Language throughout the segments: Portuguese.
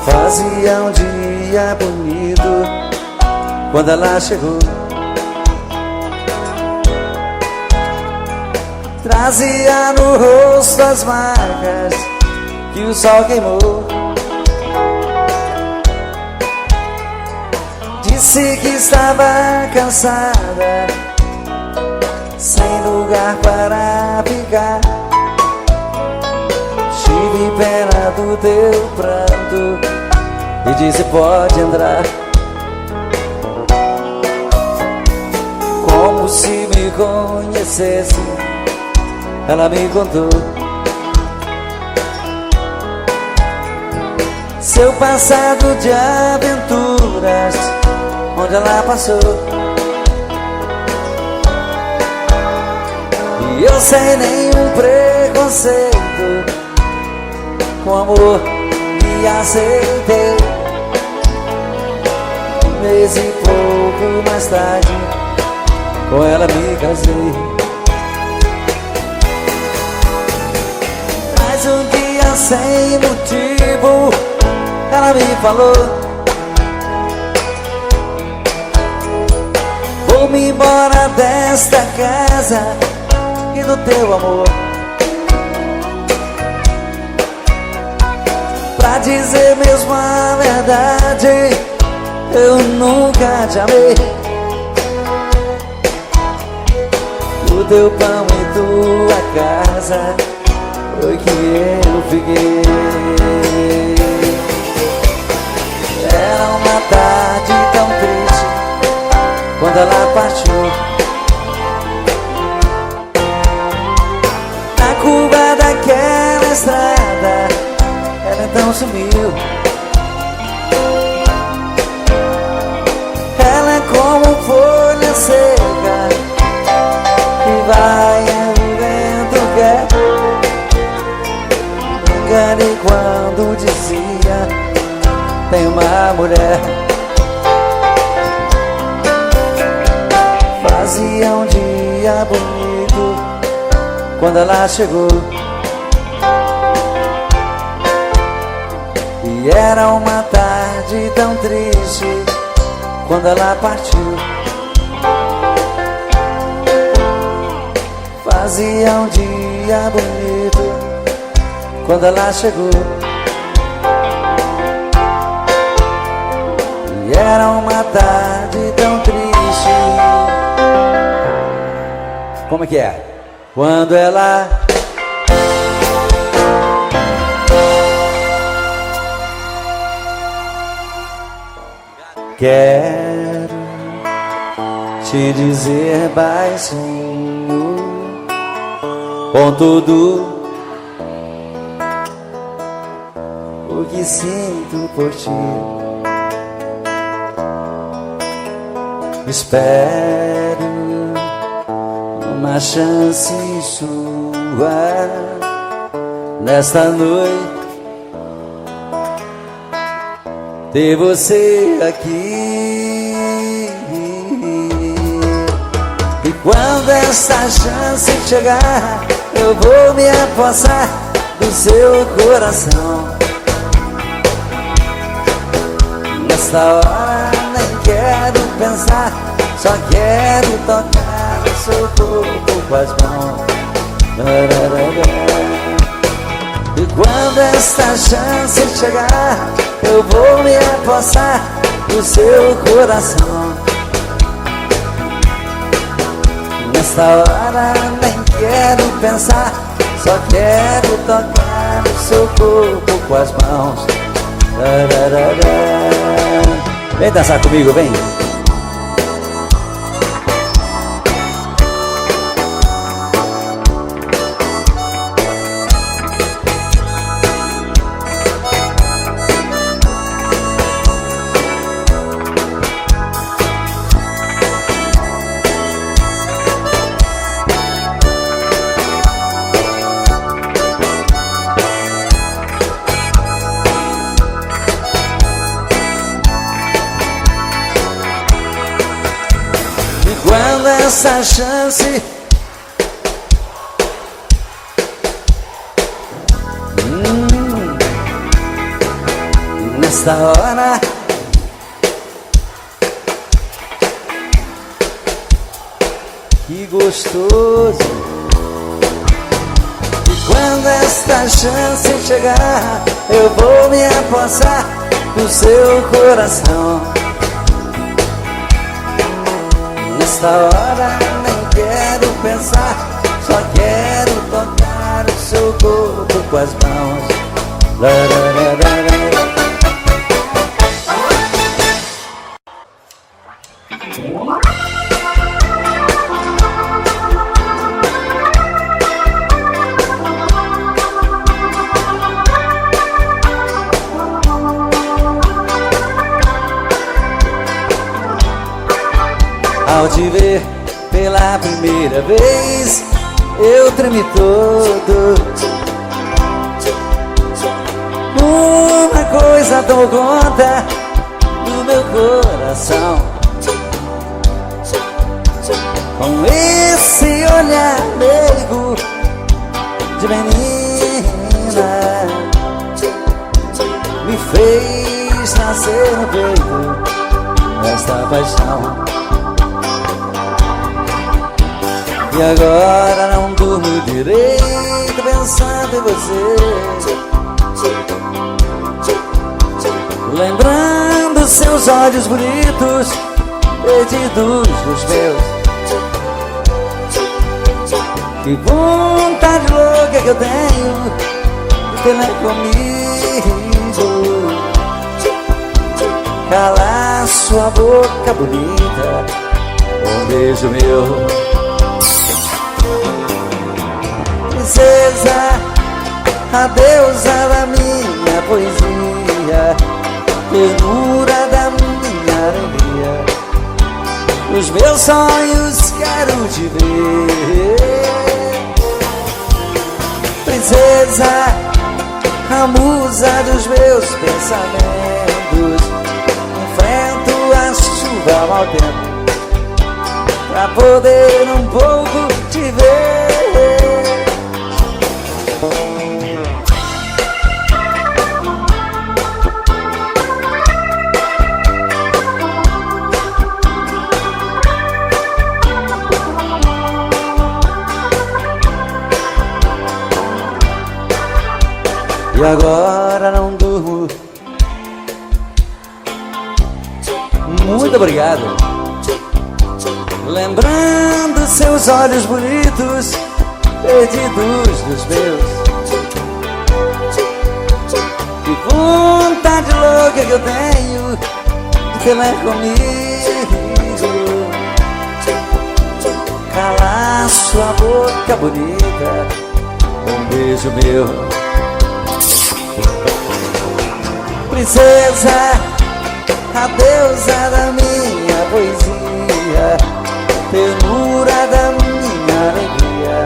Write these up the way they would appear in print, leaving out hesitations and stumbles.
Fazia um dia bonito quando ela chegou. Trazia no rosto as marcas que o sol queimou. Disse que estava cansada, sem lugar para ficar. Tive pena do teu pranto e disse: pode entrar. Como se me conhecesse, ela me contou seu passado de aventuras, onde ela passou. E eu sem nenhum preconceito, com amor me aceitei. Um mês e pouco mais tarde, com ela me casei. Mas um dia sem motivo, ela me falou: vou-me embora desta casa e do teu amor. Pra dizer mesmo a verdade, eu nunca te amei. O teu pão e tua casa foi que eu fiquei. Era uma tarde tão triste quando ela partiu. Na curva daquela estrada, ela então sumiu. Ela é como folha seca que vai e o vento quer. Enganei quando dizia: tem uma mulher. Fazia um dia bonito quando ela chegou. E era uma tarde tão triste quando ela partiu. Fazia um dia bonito quando ela chegou. E era uma tarde tão triste. Como é que é? Quando ela... Quero te dizer baixinho, com tudo o que sinto por ti. Espero uma chance sua nesta noite, ter você aqui. E quando essa chance chegar, eu vou me apossar do seu coração. Nesta hora nem quero pensar, só quero tocar o seu corpo com as mãos. E quando esta chance chegar, eu vou me apossar do seu coração. Nesta hora nem quero pensar, só quero tocar o seu corpo com as mãos. Vem dançar comigo, vem. essa chance, nesta hora, que gostoso. E quando esta chance chegar, eu vou me apossar do seu coração. Nesta hora nem quero pensar, só quero tocar o seu corpo com as mãos. Ao te ver pela primeira vez, eu tremi todo. Uma coisa tomou conta do meu coração. Com esse olhar meigo de menina, me fez nascer no peito esta paixão. E agora não durmo direito pensando em você, lembrando seus olhos bonitos, perdidos dos meus. Que vontade louca que eu tenho de ter comigo, calar sua boca bonita, um beijo meu. Princesa, a deusa da minha poesia, ternura da minha alegria, os meus sonhos quero te ver. Princesa, a musa dos meus pensamentos, enfrento a chuva ao mau tempo pra poder um pouco te ver. E agora não durmo. Muito obrigado. Lembrando seus olhos bonitos, perdidos dos meus. Que vontade louca que eu tenho de ter mais comigo, calar sua boca bonita, um beijo meu. Princesa, a deusa da minha poesia, ternura da minha alegria,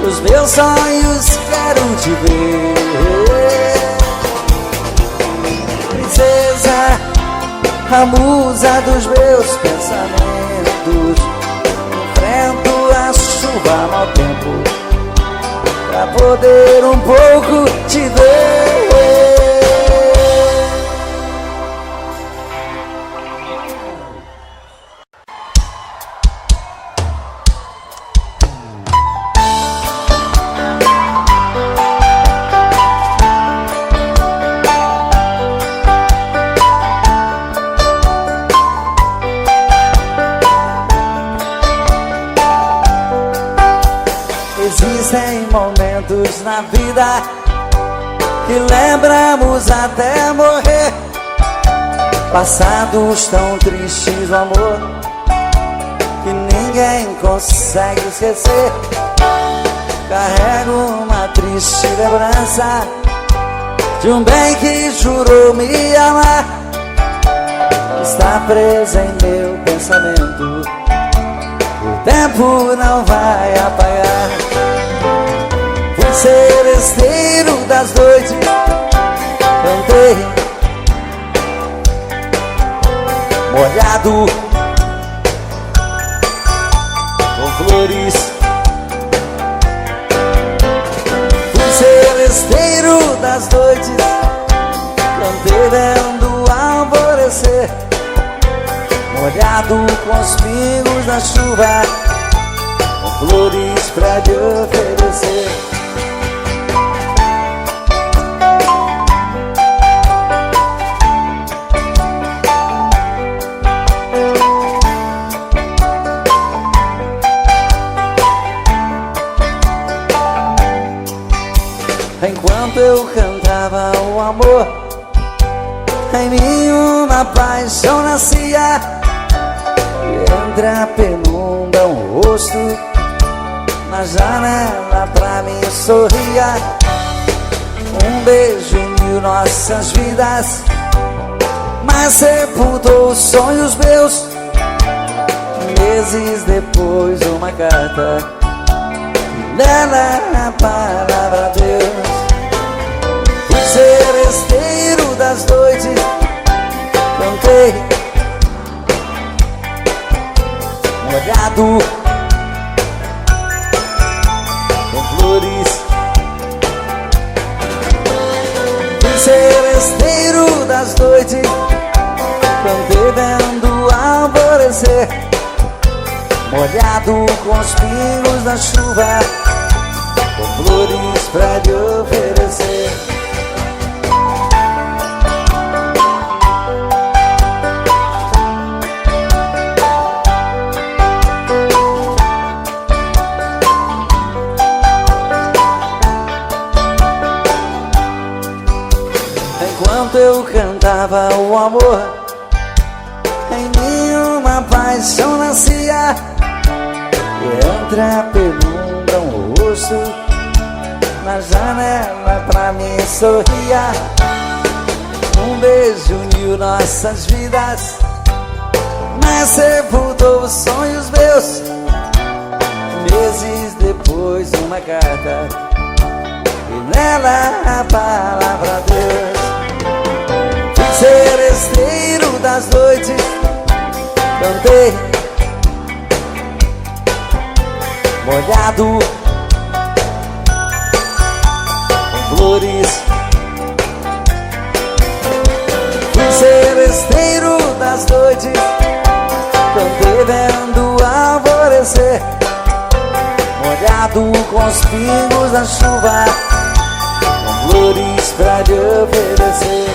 os meus sonhos quero te ver. Princesa, a musa dos meus pensamentos, enfrento a chuva mau tempo pra poder um pouco te ver. Existem momentos na vida que lembramos até morrer, passados tão tristes do amor que ninguém consegue esquecer. Carrego uma triste lembrança de um bem que jurou me amar, está presa em meu pensamento, o tempo não vai apagar. Fui seresteiro das noites, cantei molhado flores. Fui seresteiro das noites, plantei vendo o alvorecer, molhado com os pingos da chuva, com flores pra te oferecer. Enquanto eu cantava o amor, em mim uma paixão nascia. E entre a penumbra um rosto na janela pra mim sorria. Um beijo uniu nossas vidas, mas sepultou os sonhos meus. Meses depois uma carta, nela a palavra Deus. Fui seresteiro das noites, cantei molhado com flores. Fui seresteiro das noites, cantei vendo o alvorecer, molhado com os pingos da chuva, com flores pra te oferecer. Enquanto eu cantava o amor, em mim uma paixão nascia. E entre a penumbra um rosto na janela pra mim sorria. Um beijo uniu nossas vidas, mas sepultou os sonhos meus. Meses depois uma carta, e nela a palavra Deus. Fui seresteiro das noites, cantei molhado com flores. Fui seresteiro das noites, cantei vendo o alvorecer, molhado com os pingos da chuva, com flores pra te oferecer.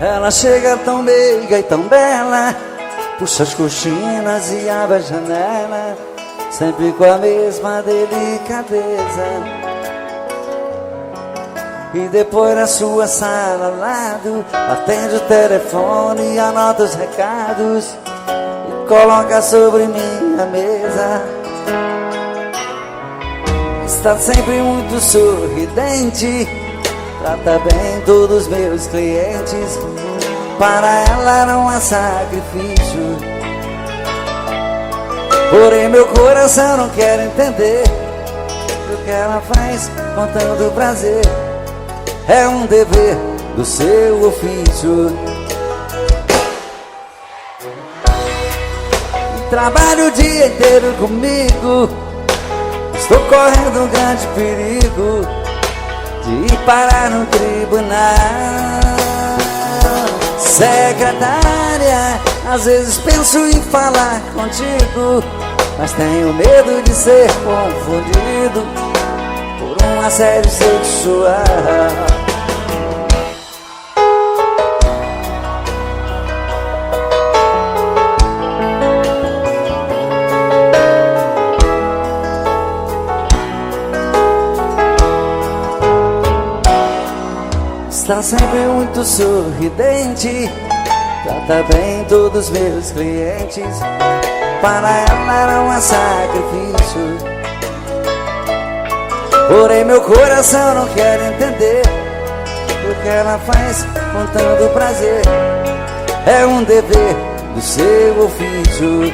Ela chega tão meiga e tão bela, puxa as cortinas e abre a janela, sempre com a mesma delicadeza. E depois na sua sala ao lado, atende o telefone e anota os recados e coloca sobre minha mesa. Está sempre muito sorridente, trata bem todos os meus clientes. Para ela não há sacrifício, porém meu coração não quer entender que o que ela faz com tanto prazer é um dever do seu ofício. Trabalho o dia inteiro comigo, estou correndo um grande perigo de ir parar no tribunal. Secretária, às vezes penso em falar contigo, mas tenho medo de ser confundido por um assédio sexual. Está sempre muito sorridente, trata bem todos os meus clientes. Para ela não há sacrifício, Porém meu coração não quer entender o que ela faz com tanto prazer. É um dever do seu ofício.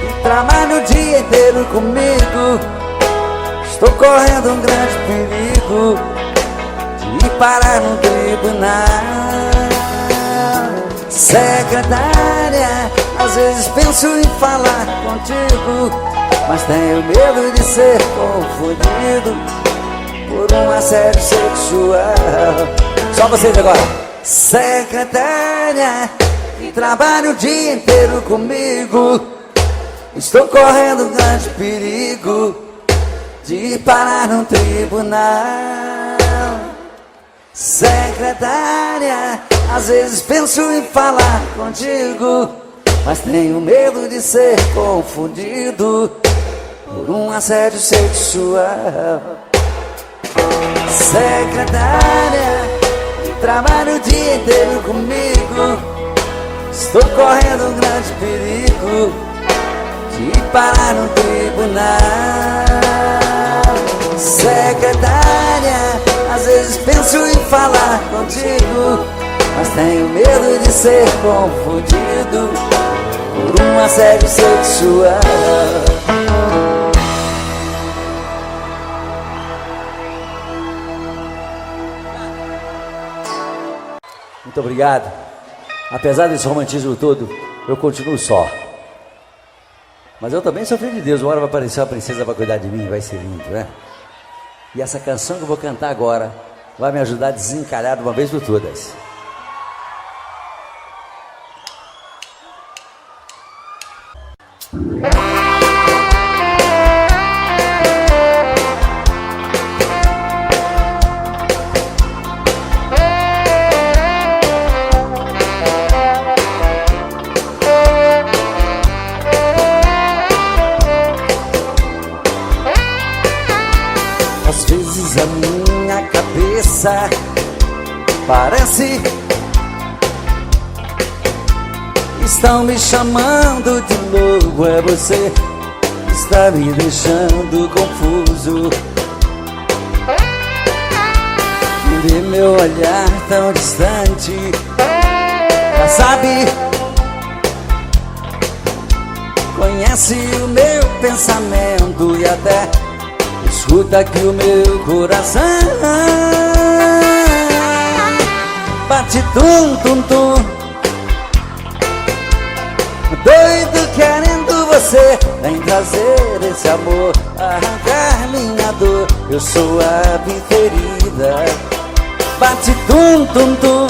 E trabalha o dia inteiro comigo. Estou correndo um grande perigo de parar no tribunal. Secretária, às vezes penso em falar contigo, mas tenho medo de ser confundido por um assédio sexual. Só vocês agora. Secretária, que trabalha o dia inteiro comigo, estou correndo um grande perigo de parar no tribunal. Secretária, às vezes penso em falar contigo, mas tenho medo de ser confundido por um assédio sexual. Secretária, trabalha o dia inteiro comigo, estou correndo um grande perigo de parar no tribunal. Secretária, às vezes penso em falar contigo, mas tenho medo de ser confundido por um assédio sexual. Muito obrigado. Apesar desse romantismo todo, eu continuo só. Mas eu também sou filho de Deus. Uma hora vai aparecer uma princesa para cuidar de mim, vai ser lindo, né? E essa canção que eu vou cantar agora vai me ajudar a desencalhar de uma vez por todas. Às vezes a minha cabeça parece estão me chamando de louco. É você que está me deixando confuso. Vê meu olhar tão distante, já sabe, conhece o meu pensamento e até escuta aqui o meu coração. Bate tum tum tum, doido querendo você. Vem trazer esse amor, arrancar minha dor. Eu sou a ferida. Bate tum tum tum,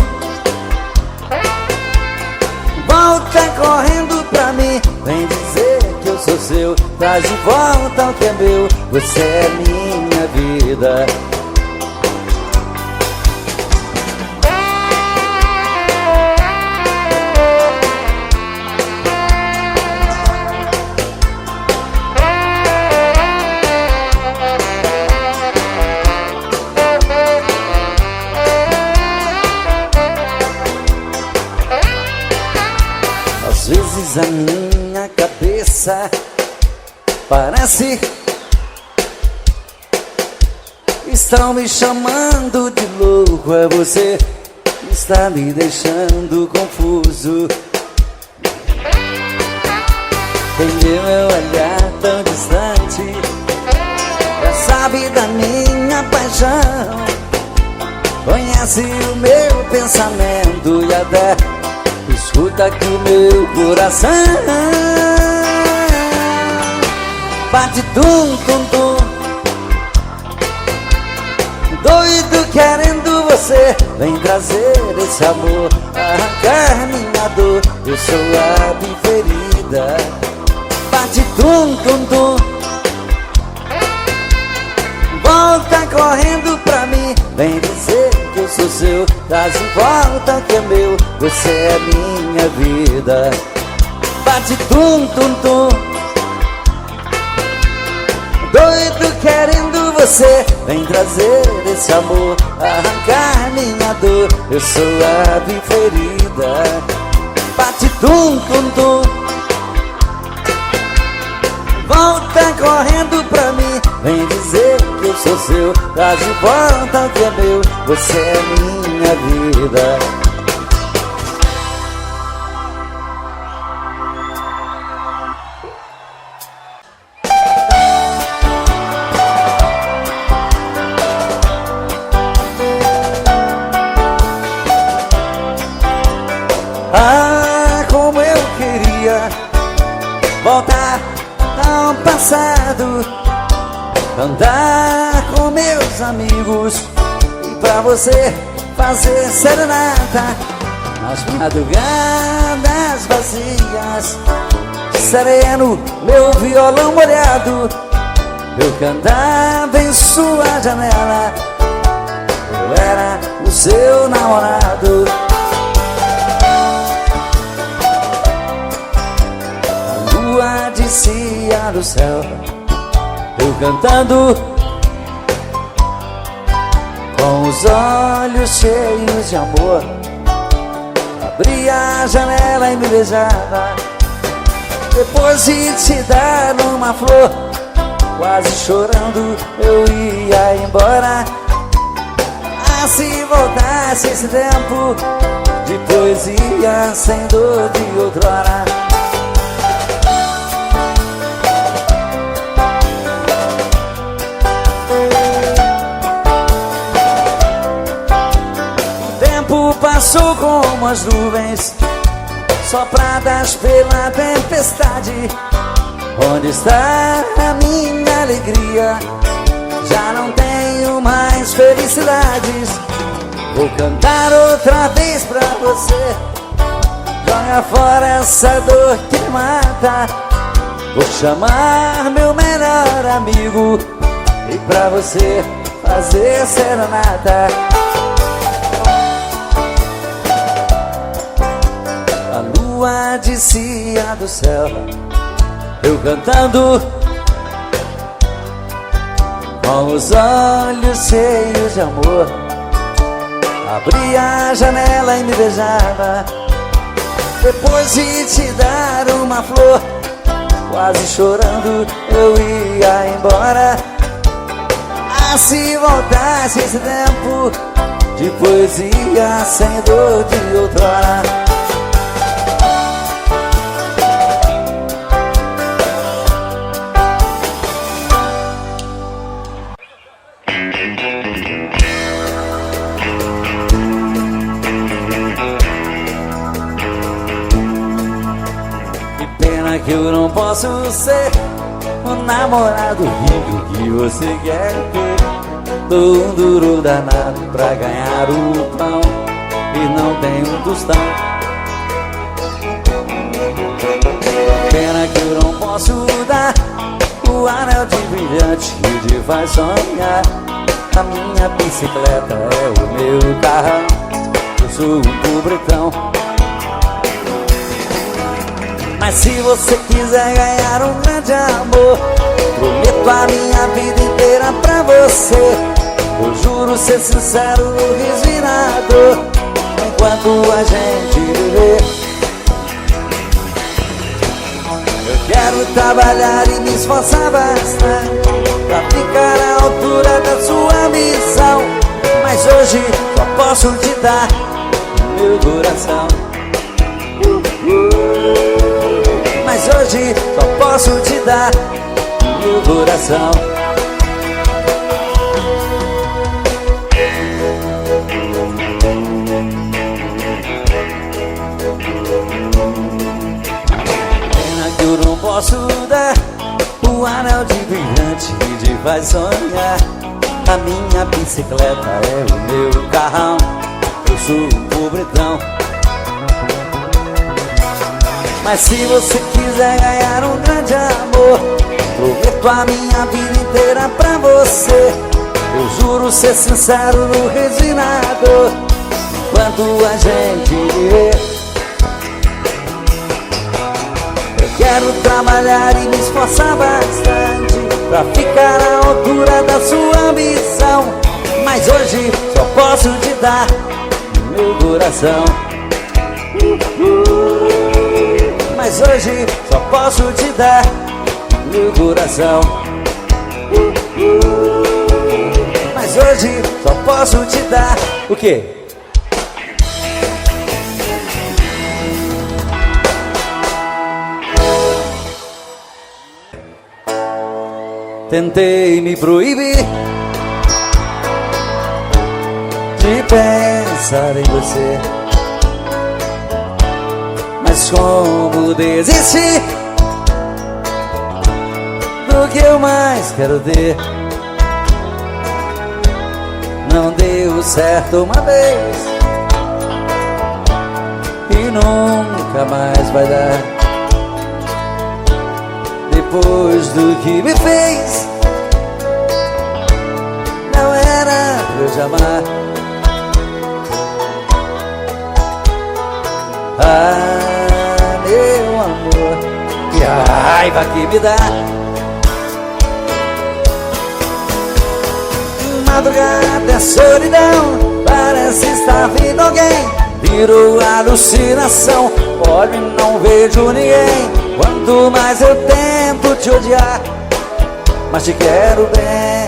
volta correndo pra mim. Vem dizer que eu sou seu, traz de volta o que é meu. Você é minha vida. Às vezes a minha cabeça parece estão me chamando de louco. É você que está me deixando confuso. Entendeu meu olhar tão distante, já sabe da minha paixão, conhece o meu pensamento e até escuta aqui o meu coração. Bate tum tum tum, doido querendo você. Vem trazer esse amor, arrancar minha dor. Eu sou a ferida. Bate tum tum tum, volta correndo pra mim. Vem dizer que eu sou seu, traz de volta que é meu. Você é minha vida. Bate tum tum tum, doido querendo você. Vem trazer esse amor, arrancar minha dor. Eu sou a ferida. Bate tum tum tum, volta correndo pra mim. Vem dizer que eu sou seu, traz de volta o que é meu. Você é minha vida. Ah, como eu queria voltar ao passado, andar com meus amigos e pra você fazer serenata nas madrugadas vazias. Sereno, meu violão molhado, eu cantava em sua janela. Eu era o seu namorado. Descia do céu, eu cantando com os olhos cheios de amor. Abria a janela e me beijava, depois de te dar uma flor. Quase chorando eu ia embora. Ah, se voltasse esse tempo de poesia sem dor de outrora. Passou como as nuvens sopradas pela tempestade. Onde está a minha alegria? Já não tenho mais felicidades. Vou cantar outra vez pra você. Joga fora essa dor que me mata. Vou chamar meu melhor amigo e pra você fazer serenata. A descia do céu, eu cantando com os olhos cheios de amor. Abria a janela e me beijava, depois de te dar uma flor. Quase chorando eu ia embora. Ah, se voltasse esse tempo de poesia sem dor de outrora. Que eu não posso ser o namorado rico que você quer ter. Tô um duro danado pra ganhar o pão e não tenho um tostão. Pena que eu não posso dar o anel de brilhante que te faz sonhar. A minha bicicleta é o meu carrão, eu sou um pobretão. Mas se você quiser ganhar um grande amor, prometo a minha vida inteira pra você. Eu juro ser sincero no resinador, enquanto a gente viver. Eu quero trabalhar e me esforçar bastante pra ficar à altura da sua missão. Mas hoje só posso te dar o meu coração. Mas hoje só posso te dar meu coração. Pena que eu não posso dar o anel de brilhante que te faz sonhar. A minha bicicleta é o meu carrão, eu sou um pobretão. Mas se você quiser ganhar um grande amor, prometo a minha vida inteira pra você. Eu juro ser sincero no resinador, enquanto a gente viver. Eu quero trabalhar e me esforçar bastante pra ficar à altura da sua ambição. Mas hoje só posso te dar meu coração. Mas hoje só posso te dar meu coração. Mas hoje só posso te dar o quê? Tentei me proibir de pensar em você, mas como desistir do que eu mais quero ter? Não deu certo uma vez e nunca mais vai dar. Depois do que me fez, não era pra eu te amar. Ah, meu amor, que raiva que me dá. Madrugada é solidão, parece estar vindo alguém. Virou alucinação, olho e não vejo ninguém. Quanto mais eu tento te odiar, mas te quero bem.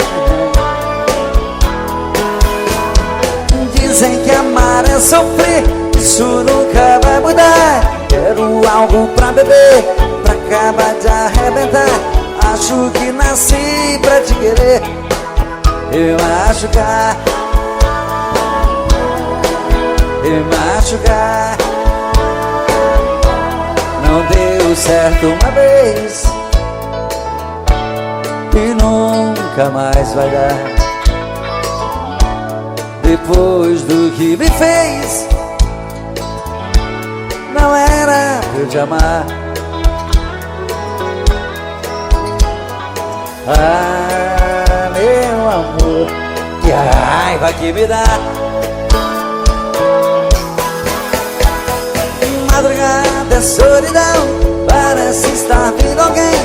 Dizem que amar é sofrer, isso nunca vai mudar. Quero algo pra beber, pra acabar de arrebentar. Acho que nasci pra te querer e me machucar, e me machucar. Não deu certo uma vez e nunca mais vai dar. Depois do que me fez, não era pra eu te amar. Ah, meu amor, que raiva que me dá. Madrugada é solidão, parece estar vindo alguém.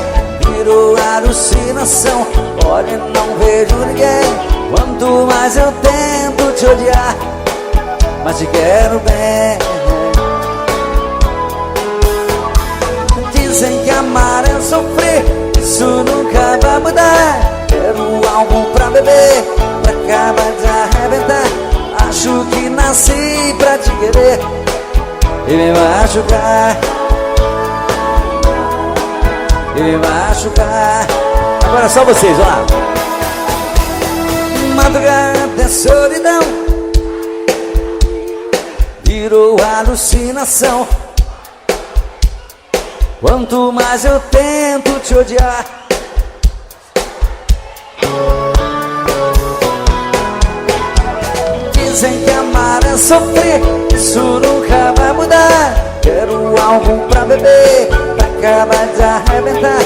Virou alucinação, olho e não vejo ninguém. Quanto mais eu tento te odiar, mas te quero bem. Dizem que amar é sofrer, isso nunca vai mudar. Quero algo pra beber, pra acabar de arrebentar. Acho que nasci pra te querer e me machucar, e me machucar. Agora só vocês, vamos lá. Madrugada é solidão, virou alucinação. Quanto mais eu tento te odiar, dizem que amar é sofrer, isso nunca vai mudar. Quero algo pra beber, pra acabar de arrebentar.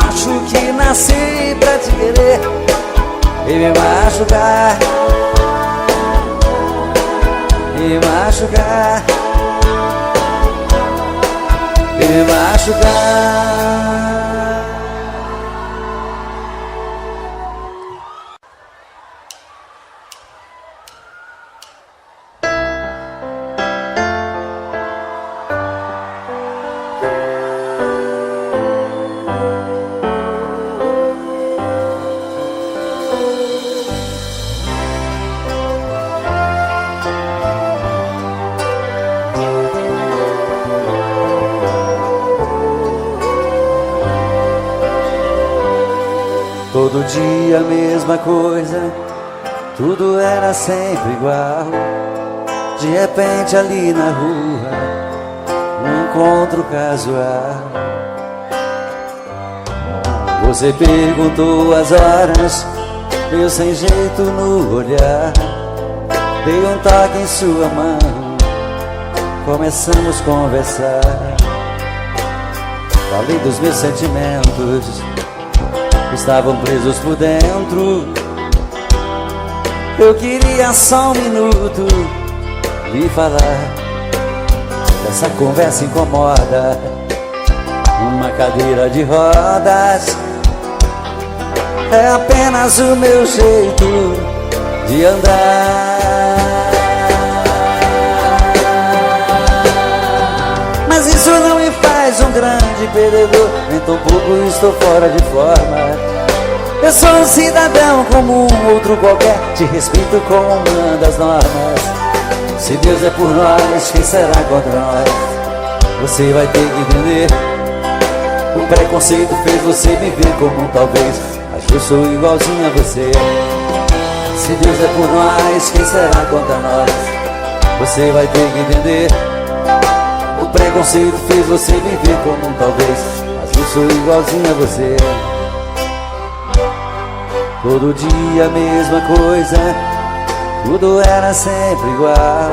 Acho que nasci pra te querer e me machucar, e me machucar, e me machucar. Todo dia a mesma coisa, tudo era sempre igual. De repente ali na rua, um encontro casual. Você perguntou as horas, eu sem jeito no olhar. Dei um toque em sua mão, começamos a conversar. Falei dos meus sentimentos, estavam presos por dentro. Eu queria só um minuto lhe falar. Essa conversa incomoda, uma cadeira de rodas é apenas o meu jeito de andar. Mas isso não me faz um grande grande perdedor, nem tão pouco estou fora de forma. Eu sou um cidadão como um outro qualquer, te respeito como uma das normas. Se Deus é por nós, quem será contra nós? Você vai ter que entender. O preconceito fez você me ver como um talvez, mas eu sou igualzinho a você. Se Deus é por nós, quem será contra nós? Você vai ter que entender. O preconceito fez você me ver como um talvez, mas eu sou igualzinho a você. Todo dia a mesma coisa, tudo era sempre igual.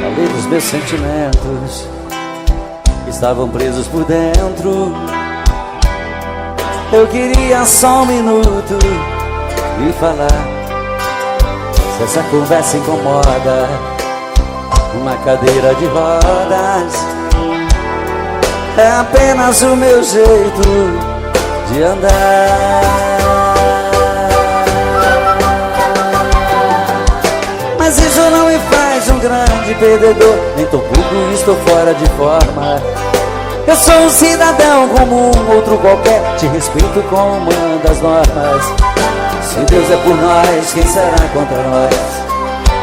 Falei dos meus sentimentos, estavam presos por dentro. Eu queria só um minuto e falar. Se essa conversa incomoda, uma cadeira de rodas é apenas o meu jeito de andar. Mas isso não me faz um grande perdedor, nem tão pouco estou fora de forma. Eu sou um cidadão como um outro qualquer, te respeito como uma das normas. Se Deus é por nós, quem será contra nós?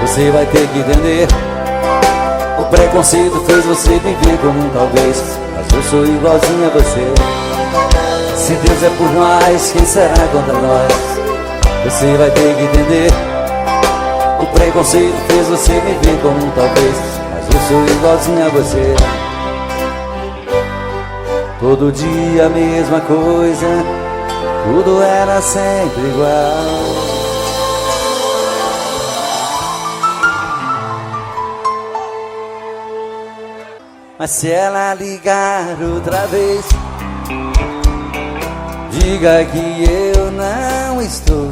Você vai ter que entender. O preconceito fez você me ver como um talvez, mas eu sou igualzinho a você. Se Deus é por nós, quem será contra nós? Você vai ter que entender. O preconceito fez você me ver como um talvez, mas eu sou igualzinho a você. Todo dia a mesma coisa, tudo era sempre igual. Mas se ela ligar outra vez, diga que eu não estou.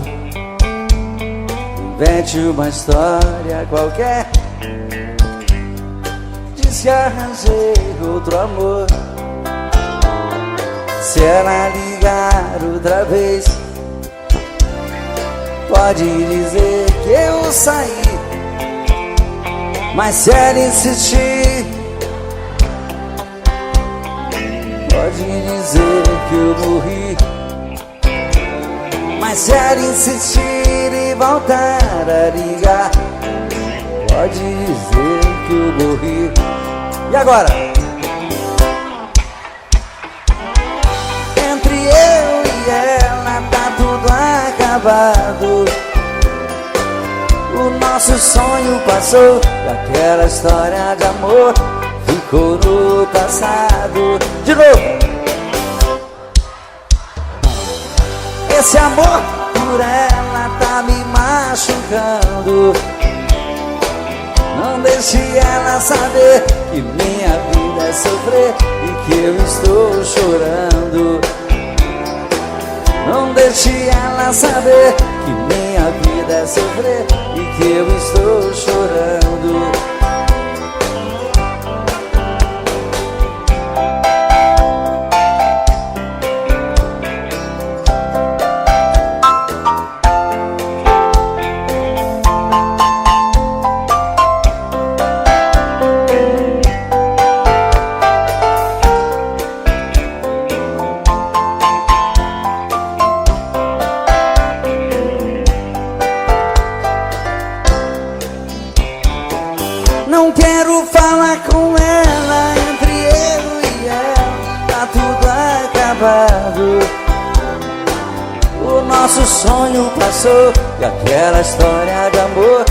Invente uma história qualquer, diz que arranjei outro amor. Se ela ligar outra vez, pode dizer que eu saí. Mas se ela insistir, pode dizer que eu morri. Mas se ela insistir e voltar a ligar, pode dizer que eu morri. E agora? Entre eu e ela tá tudo acabado. O nosso sonho passou e aquela história de amor ficou no passado. De novo! Esse amor por ela tá me machucando. Não deixe ela saber que minha vida é sofrer e que eu estou chorando. Não deixe ela saber que minha vida é sofrer e que eu estou chorando. Não quero falar com ela, entre eu e ela tá tudo acabado. O nosso sonho passou e aquela história de amor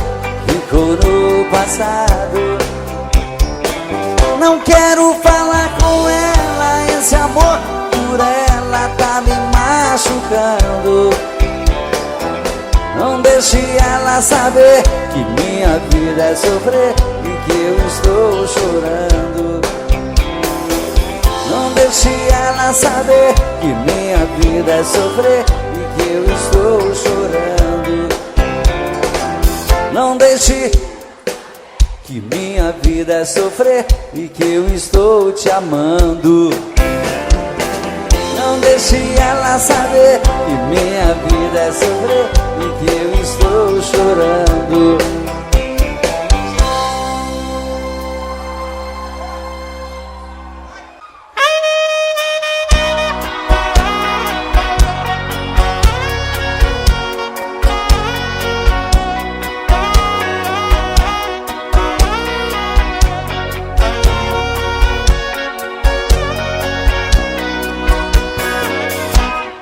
ficou no passado. Não quero falar com ela, esse amor por ela tá me machucando. Não deixe ela saber que minha vida é sofrer e que eu estou chorando. Não deixe ela saber que minha vida é sofrer e que eu estou chorando. Não deixe que minha vida é sofrer e que eu estou te amando. Não deixe ela saber que minha vida é sofrer e que eu estou chorando.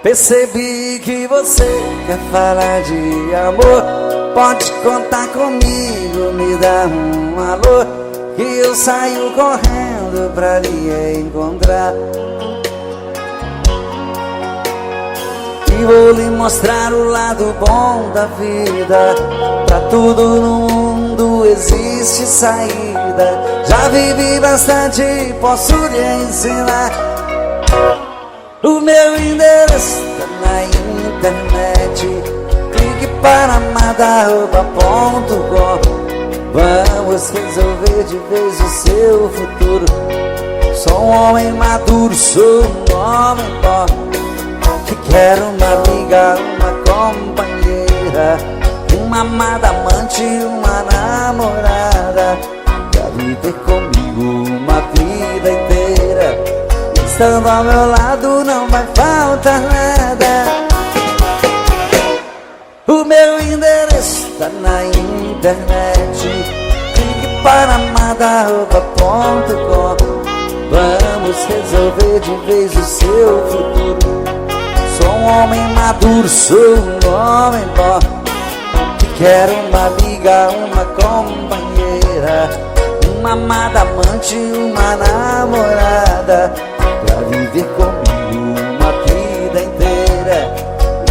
Percebi que você quer falar de amor. Pode contar comigo, me dá um alô, que eu saio correndo pra lhe encontrar. E vou lhe mostrar o lado bom da vida. Pra tudo no mundo existe saída. Já vivi bastante, posso lhe ensinar. O meu endereço tá na internet. Clique para madarroba.com. Vamos resolver de vez o seu futuro. Sou um homem maduro, sou um homem bom, que quero uma amiga, uma companheira, uma amada amante, uma namorada, pra viver comigo uma vida inteira. Estando ao meu lado não vai faltar nada. O meu endereço tá na internet. Clique para madarroba.com. Vamos resolver de vez o seu futuro. Sou um homem maduro, sou um homem bom, que quero uma amiga, uma companheira, uma amada amante, uma namorada, pra viver comigo uma vida inteira.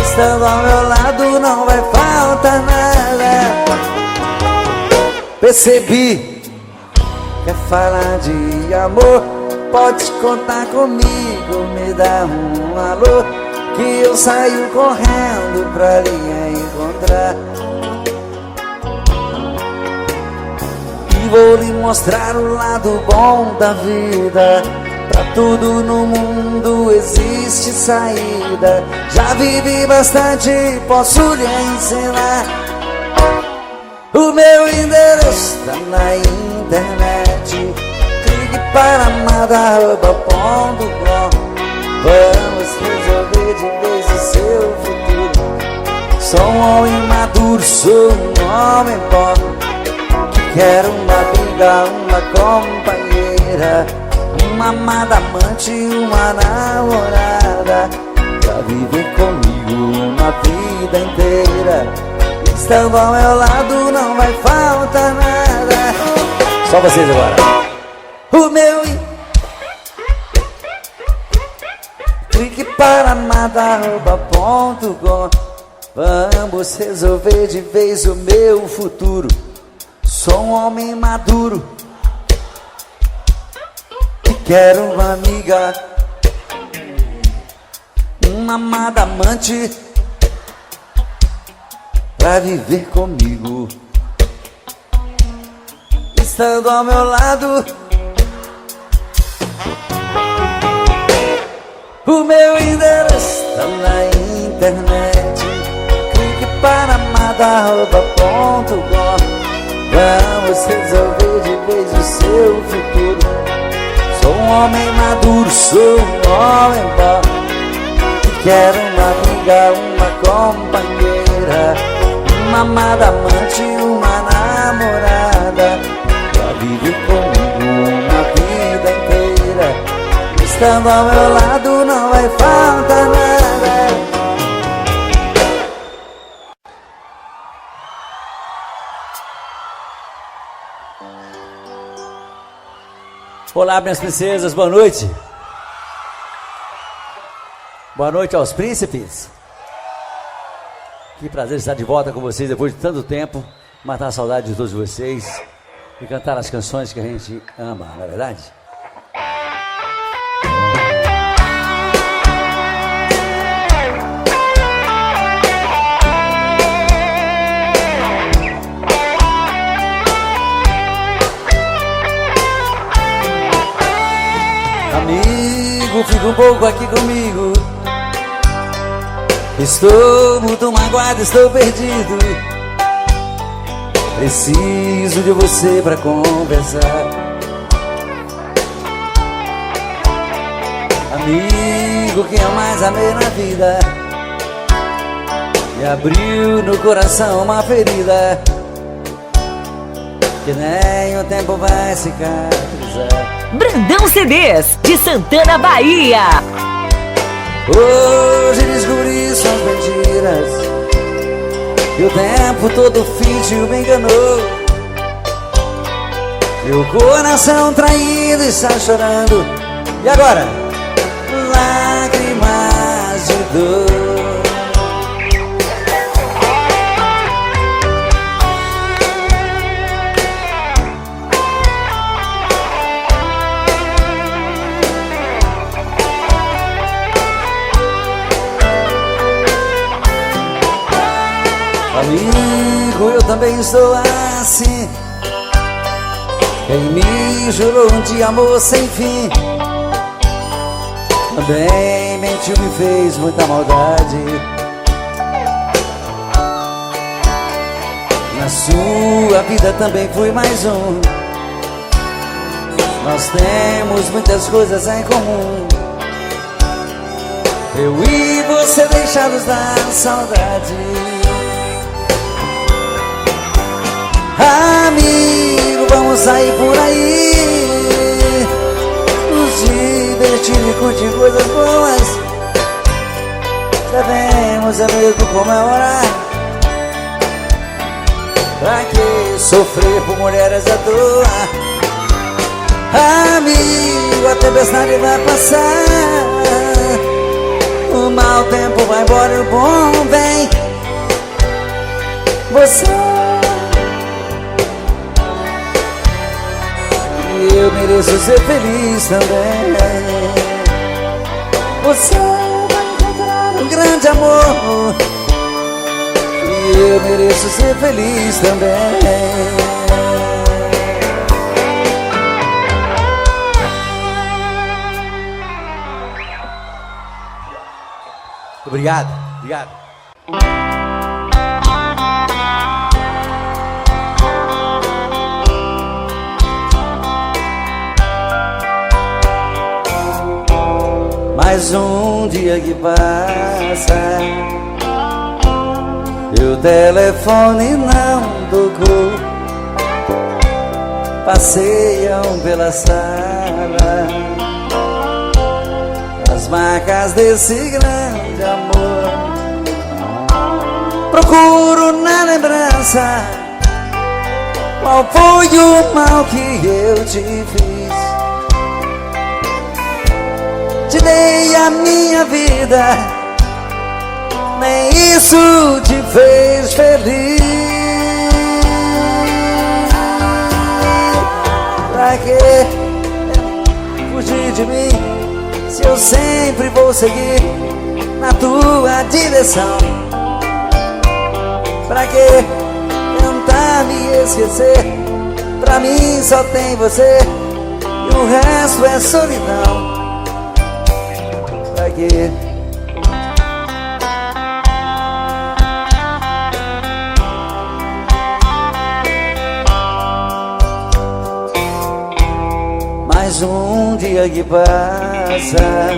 Estando ao meu lado não vai faltar nada. Percebi, quer falar de amor, pode contar comigo, me dá um alô, que eu saio correndo pra lhe encontrar. E vou lhe mostrar o lado bom da vida. Pra tudo no mundo existe saída. Já vivi bastante, posso lhe ensinar. O meu endereço tá na internet. Clique para madarroba.com. Vamos resolver de vez o seu futuro. Sou um homem maduro, sou um homem bom, que quero uma amiga, uma companheira, uma amada amante, uma namorada, pra viver comigo uma vida inteira. Estando ao meu lado não vai faltar nada. Só vocês agora. O meu clique para madarroba.com. Vamos resolver de vez o meu futuro. Sou um homem maduro, quero uma amiga, uma amada amante, pra viver comigo. Estando ao meu lado, o meu endereço tá na internet. Clique para madarroba.com. Vamos resolver de vez o seu futuro. Sou um homem maduro, sou um homem bom, que quero uma amiga, uma companheira, uma amada amante, uma namorada, pra viver comigo uma vida inteira. Estando ao meu lado não vai faltar nada. Olá, minhas princesas, boa noite. Boa noite aos príncipes. Que prazer estar de volta com vocês depois de tanto tempo, matar a saudade de todos vocês e cantar as canções que a gente ama, não é verdade? Amigo, fica um pouco aqui comigo. Estou muito magoado, estou perdido. Preciso de você pra conversar. Amigo, quem eu mais amei na vida me abriu no coração uma ferida que nem o tempo vai cicatrizar. Brandão CDs, de Santana, Bahia. Hoje descobri suas mentiras e o tempo todo fingiu, me enganou. Meu coração traído está chorando. E agora? Lágrimas de dor. Amigo, eu também estou assim. Quem me jurou de amor sem fim também mentiu, me fez muita maldade. Na sua vida também fui mais um. Nós temos muitas coisas em comum. Eu e você deixados da saudade. Amigo, vamos sair por aí, nos divertir e curtir coisas boas. Devemos, amigo, comemorar. Pra que sofrer por mulheres à toa? Amigo, a tempestade vai passar. O mau tempo vai embora e o bom vem. Você, eu mereço ser feliz também. Você vai encontrar um grande amor e eu mereço ser feliz também. Obrigado, obrigado. Mais um dia que passa e o telefone não tocou. Passeiam pela sala as marcas desse grande amor. Procuro na lembrança qual foi o mal que eu te fiz. Te dei a minha vida, nem isso te fez feliz. Pra que fugir de mim, se eu sempre vou seguir na tua direção? Pra que tentar me esquecer? Pra mim só tem você e o resto é solidão. Pra quê? Mais um dia que passa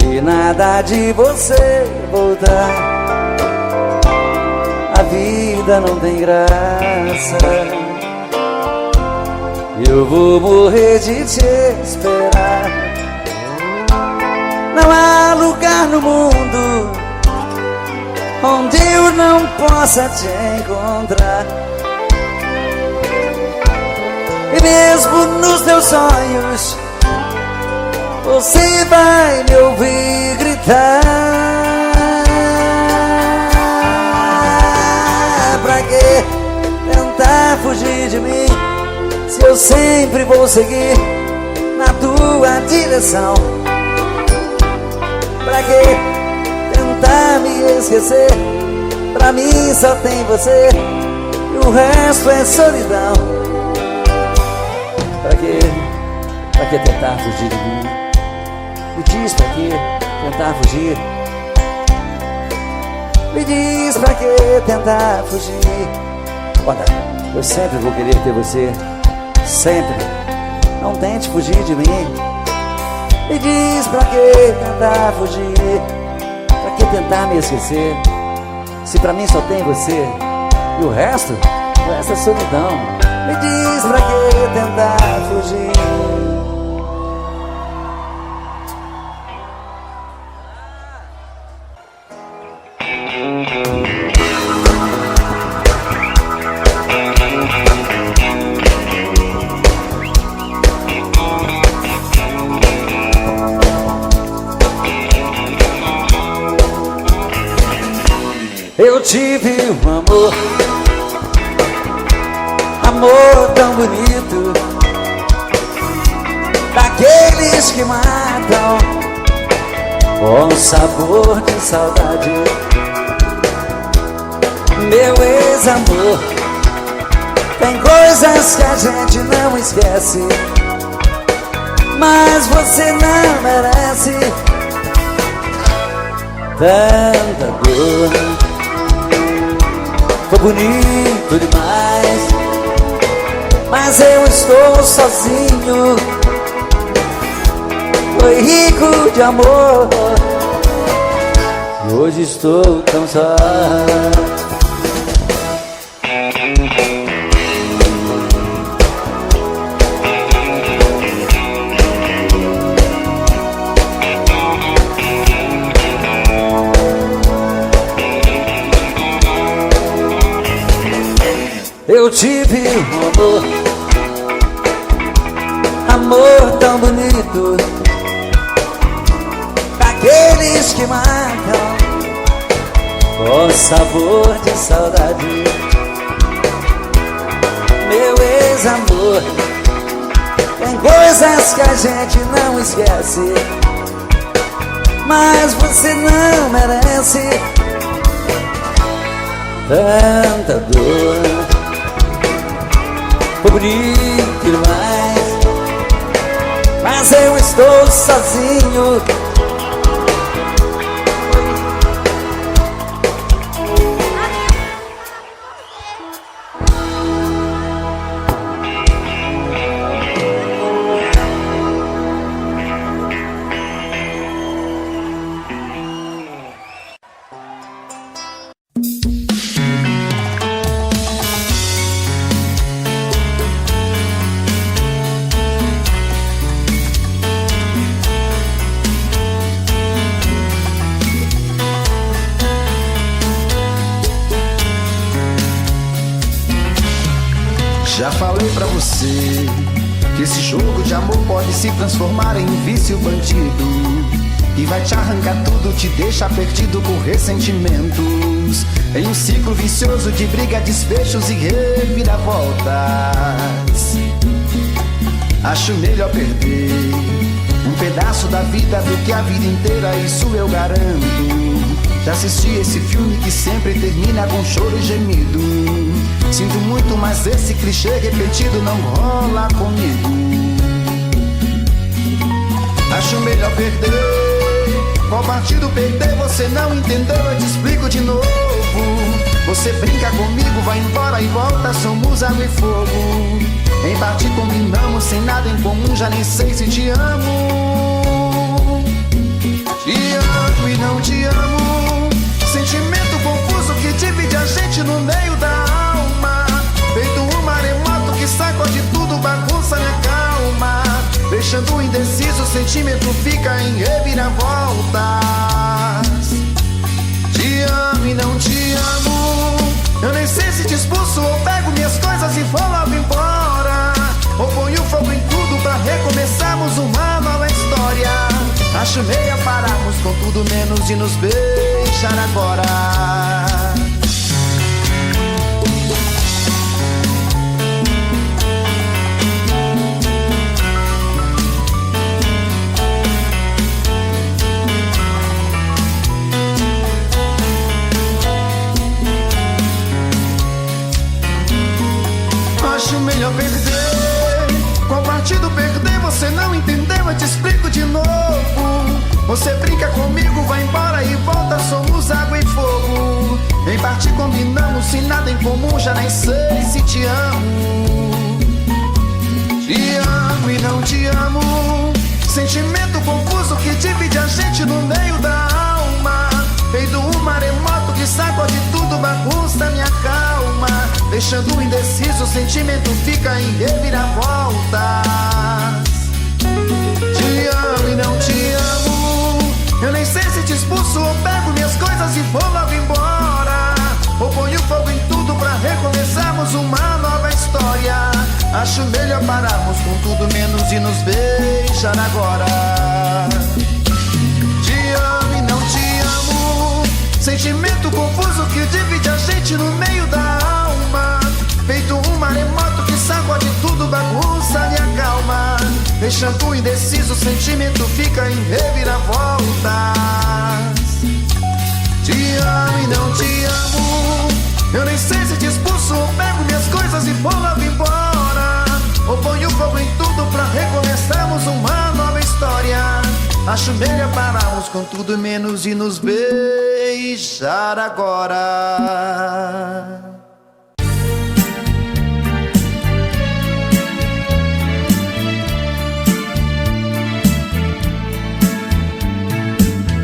e nada de você voltar. A vida não tem graça. Eu vou morrer de te esperar. Não há lugar no mundo onde eu não possa te encontrar. E mesmo nos teus sonhos você vai me ouvir gritar. Pra que tentar fugir de mim, se eu sempre vou seguir na tua direção? Pra que tentar me esquecer? Pra mim só tem você e o resto é solidão. Pra que? Pra que tentar fugir de mim? Me diz pra que tentar fugir? Me diz pra que tentar fugir? Olha, eu sempre vou querer ter você, sempre. Não tente fugir de mim. Me diz pra que tentar fugir? Pra que tentar me esquecer? Se pra mim só tem você e o resto é solidão. Me diz pra que tentar fugir? Eu tive um amor tão bonito, daqueles que matam com sabor de saudade. Meu ex-amor, tem coisas que a gente não esquece, mas você não merece tanta dor. Foi bonito demais, mas eu estou sozinho. Foi rico de amor e hoje estou tão só. Eu tive um amor tão bonito, daqueles que marcam com sabor de saudade. Meu ex-amor, tem coisas que a gente não esquece, mas você não merece tanta dor. Foi bonito demais, mas eu estou sozinho. Já falei pra você que esse jogo de amor pode se transformar em vício bandido, e vai te arrancar tudo, te deixar perdido por ressentimentos, em um ciclo vicioso de briga, desfechos e reviravoltas. Acho melhor perder um pedaço da vida do que a vida inteira, isso eu garanto. Já assisti esse filme que sempre termina com choro e gemido. Sinto muito, mas esse clichê repetido não rola comigo. Acho melhor perder. Qual partido perder? Você não entendeu, eu te explico de novo. Você brinca comigo, vai embora e volta, somos água e fogo. Em parte combinamos, sem nada em comum, já nem sei se te amo. Te amo e não te amo, sentimento confuso que divide a gente no meio da alma. Feito um maremoto que sacode tudo, bagunça minha calma. Deixando indeciso, o sentimento fica em reviravoltas. Te amo e não te amo, eu nem sei se te expulso ou pego minhas coisas e vou logo embora, ou ponho fogo em tudo pra recomeçarmos uma nova história. Acho meio pararmos com tudo menos de nos beijar agora. Acho melhor perder. Qual partido perder? Você não entendeu, eu te explico de novo. Você brinca comigo, vai embora e volta, somos água e fogo. Em parte combinamos, se nada em comum, já nem sei se te amo. Te amo e não te amo, sentimento confuso que divide a gente no meio da alma. Feito um maremoto que sacode tudo, bagunça minha calma. Deixando indeciso, o sentimento fica em reviravoltas. Te amo e não te amo, eu nem sei se te expulso ou pego minhas coisas e vou logo embora. Ou ponho fogo em tudo pra recomeçarmos uma nova história. Acho melhor pararmos com tudo menos e nos beijar agora. Te amo e não te amo, sentimento confuso que divide a gente no meio da alma. Feito um maremoto que sacode tudo, bagunça minha calma. Deixando indeciso, o sentimento fica em reviravoltas. Te amo e não te amo, eu nem sei se te expulso ou pego minhas coisas e vou logo embora. Ou ponho fogo em tudo pra recomeçarmos uma nova história. Acho melhor pararmos com tudo menos e nos beijar agora.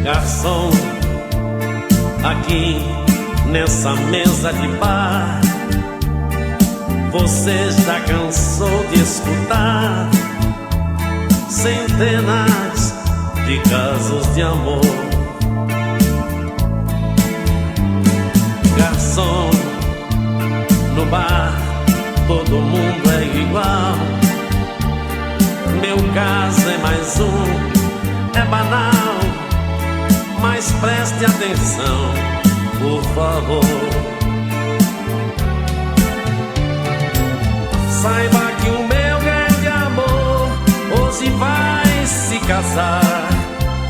Garçom, aqui nessa mesa de bar, você já cansou de escutar centenas de casos de amor. Garçom, no bar todo mundo é igual. Meu caso é mais um, é banal, mas preste atenção, por favor. Saiba que o meu grande amor hoje vai se casar.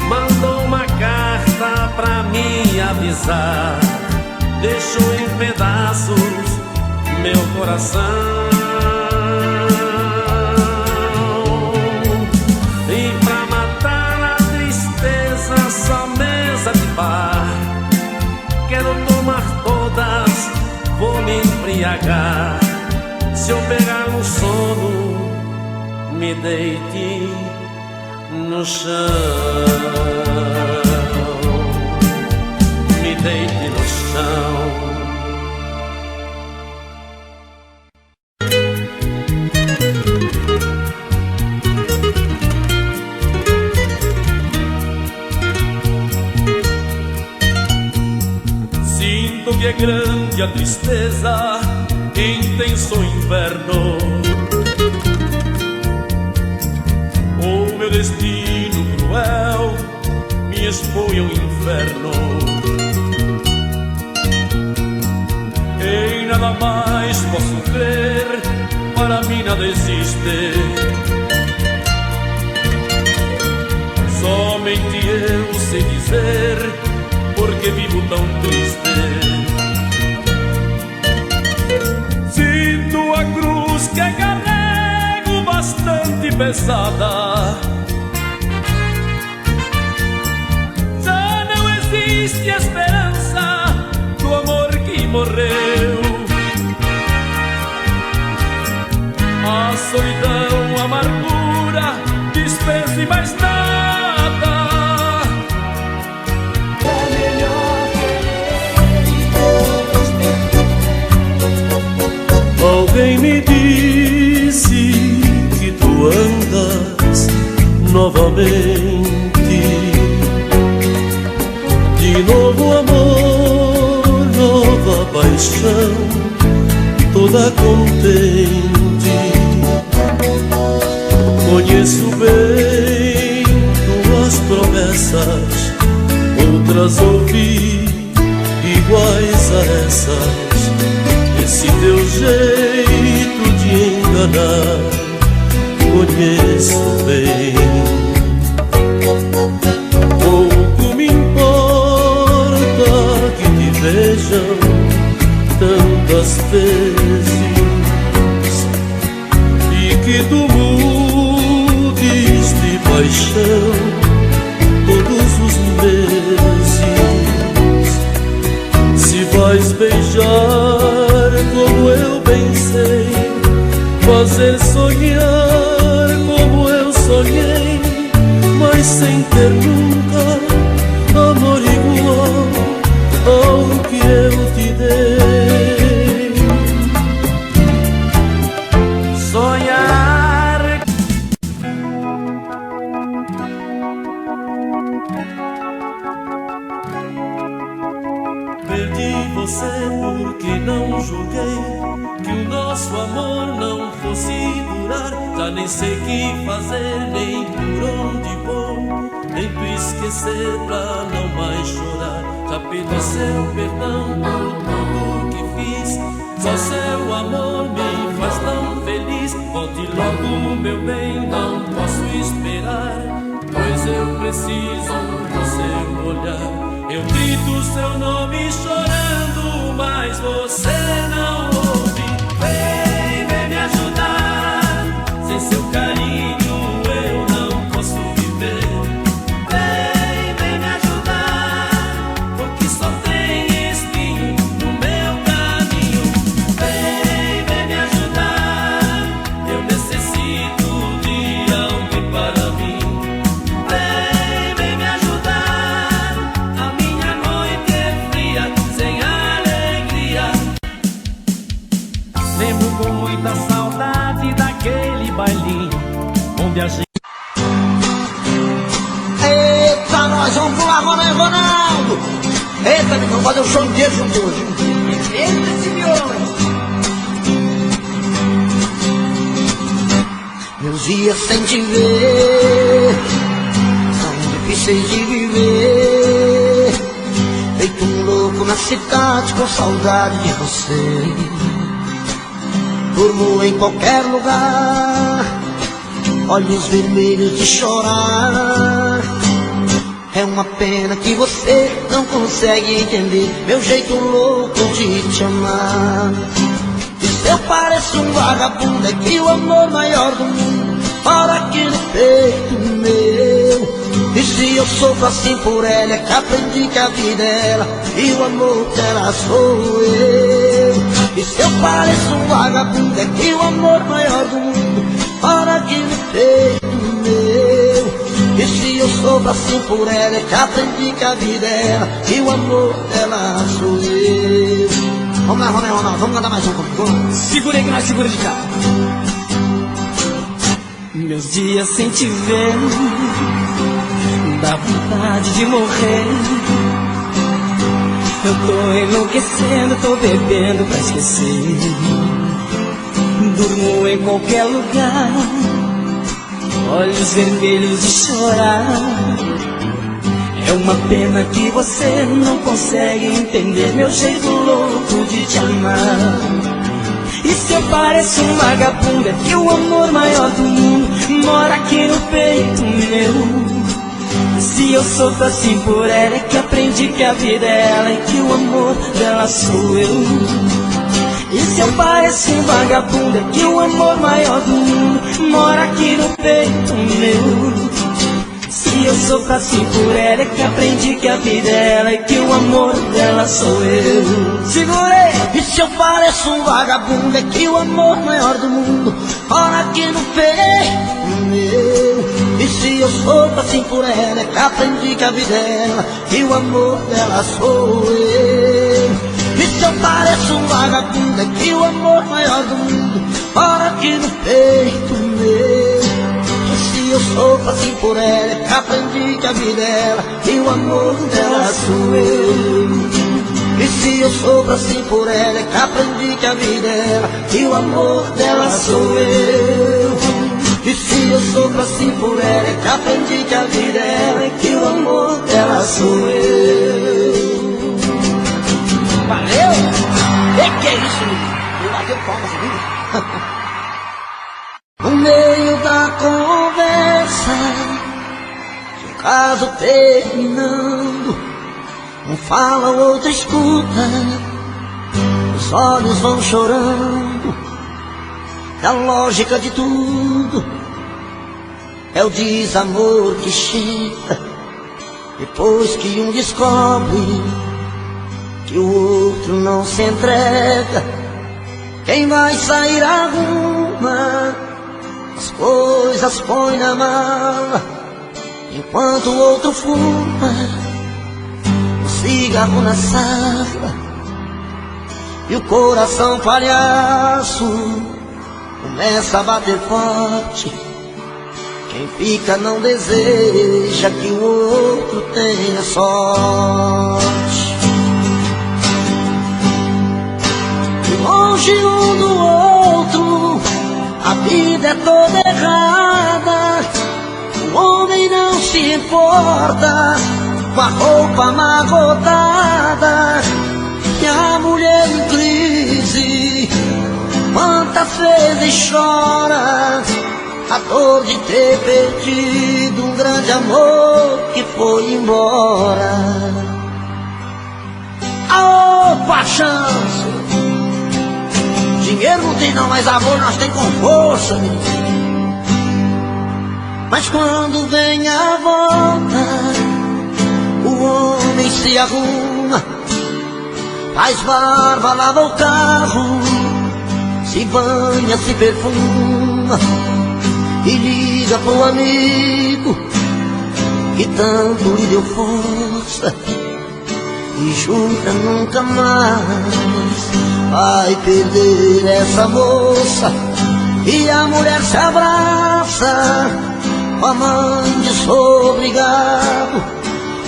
Mandou uma carta pra me avisar. Deixou em pedaços meu coração. E pra matar a tristeza, só mesa de bar. Quero tomar todas, vou me embriagar. Se eu pegar no sono, me deite no chão. Me deite no chão. Sinto que é grande a tristeza, intenso inverno. O meu destino cruel me expõe ao inferno. Em nada mais posso crer, para mim nada existe. Somente eu sei dizer porque vivo tão triste. Sinto a cruz que carrego bastante pesada. Já não existe esperança do amor que morreu. A solidão, a amargura, desprezo e mais nada. Alguém me disse que tu andas novamente. De novo amor, nova paixão, toda contente. Conheço bem tuas promessas, outras ouvi iguais a essas. Esse teu jeito de enganar, conheço bem. Pouco me importa que te vejam tantas vezes e que tu mudes de sem ter nunca amor igual ao que eu te dei. Sonhar. Perdi você porque não julguei que o nosso amor não fosse durar. Já nem sei que fazer, nem por onde vou, tento esquecer pra não mais chorar. Já pedi seu perdão por tudo que fiz, só seu amor me faz tão feliz. Volte logo, meu bem, não posso esperar, pois eu preciso do seu olhar. Eu grito seu nome chorando, mas você não ouve. Vem me ajudar, sem seu carinho eu não posso viver. Vem me ajudar, porque só tem espinho no meu caminho. Vem me ajudar, eu necessito de alguém para mim. Vem me ajudar, a minha noite é fria, sem alegria. Lembro com muita saudade daquele bailinho onde a gente... Eita, nós vamos pular agora, né, Ronaldo? Eita, me vamos fazer um show inteiro junto hoje. Eita, senhor! Meus dias sem te ver são difíceis de viver. Feito um louco na cidade com saudade de você. Durmo em qualquer lugar, olhos vermelhos de chorar. É uma pena que você não consegue entender meu jeito louco de te amar. E se eu pareço um vagabundo, é que o amor maior do mundo mora aqui no peito meu. E se eu sofro assim por ela, é que aprendi que a vida é ela e o amor dela sou eu. E se eu pareço um vagabundo, é que o amor maior do mundo mora aqui no peito meu. E se eu sofro assim por ela, é que aprendi que a vida é ela e o amor dela sou eu. Vamos lá, Ronaldo, vamos cantar mais um comigo. Segura aí que nós segura de cá. Meus dias sem te ver dá vontade de morrer. Eu tô enlouquecendo, tô bebendo pra esquecer. Durmo em qualquer lugar, olhos vermelhos de chorar. É uma pena que você não consegue entender meu jeito louco de te amar. E se eu pareço um vagabundo, é que o amor maior do mundo mora aqui no peito meu. Se eu sofro assim por ela, é que aprendi que a vida é ela e que o amor dela sou eu. E se eu pareço um vagabundo, é que o amor maior do mundo mora aqui no peito meu. Se eu sofro assim por ela, é que aprendi que a vida é ela e que o amor dela sou eu. Segurei! E se eu pareço um vagabundo, é que o amor maior do mundo mora aqui no peito meu. E se eu sofro assim por ela, é que aprendi que a vida é ela e o amor dela sou eu. E se eu pareço um vagabundo, é que o amor maior do mundo mora aqui no peito meu. E se eu sofro assim por ela, é que aprendi que a vida é ela e o amor dela sou eu. E se eu sofro assim por ela, é que aprendi que a vida é ela e o amor dela sou eu. E se eu sofro assim por ela, é que aprendi que a vida é ela e que o amor dela sou eu. Valeu! E que é isso, menino? Eu bateu palmas, viu? No meio da conversa, o caso terminando, um fala, o outro escuta, os olhos vão chorando. A lógica de tudo é o desamor que chega depois que um descobre que o outro não se entrega. Quem vai sair arruma as coisas, põe na mala enquanto o outro fuma um cigarro na sala. E o coração palhaço começa a bater forte. Quem fica não deseja que o outro tenha sorte. E longe um do outro, a vida é toda errada. O homem não se importa com a roupa amarrotada. E a mulher em crise, quantas vezes chora a dor de ter perdido um grande amor que foi embora. Aô, paixão! Dinheiro não tem não, mas amor nós tem com força, menino. Mas quando vem a volta, o homem se arruma, faz barba, lava o carro, se banha, se perfuma e liga pro amigo que tanto lhe deu força e jura nunca mais vai perder essa moça. E a mulher se abraça com a mãe de sou obrigado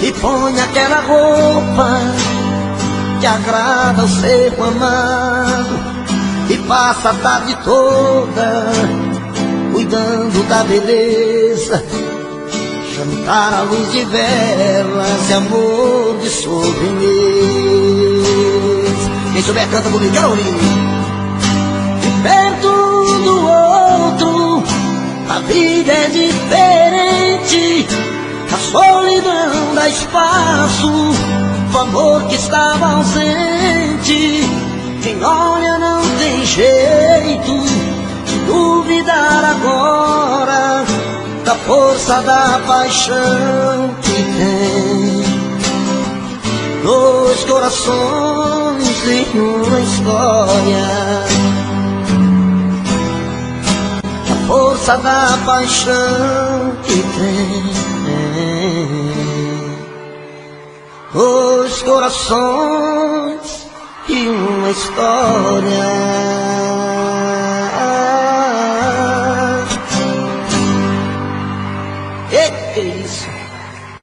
e põe aquela roupa que agrada o ser amado e passa a tarde toda cuidando da beleza, jantar à luz de velas e amor de sobremesa. Quem souber canta comigo, quero ouvir. E perto do outro a vida é diferente, a solidão dá espaço, o amor que estava ausente. Quem olha não tem jeito de duvidar agora da força da paixão que tem. Dois corações em uma história, a força da paixão que tem. Dois corações e uma história.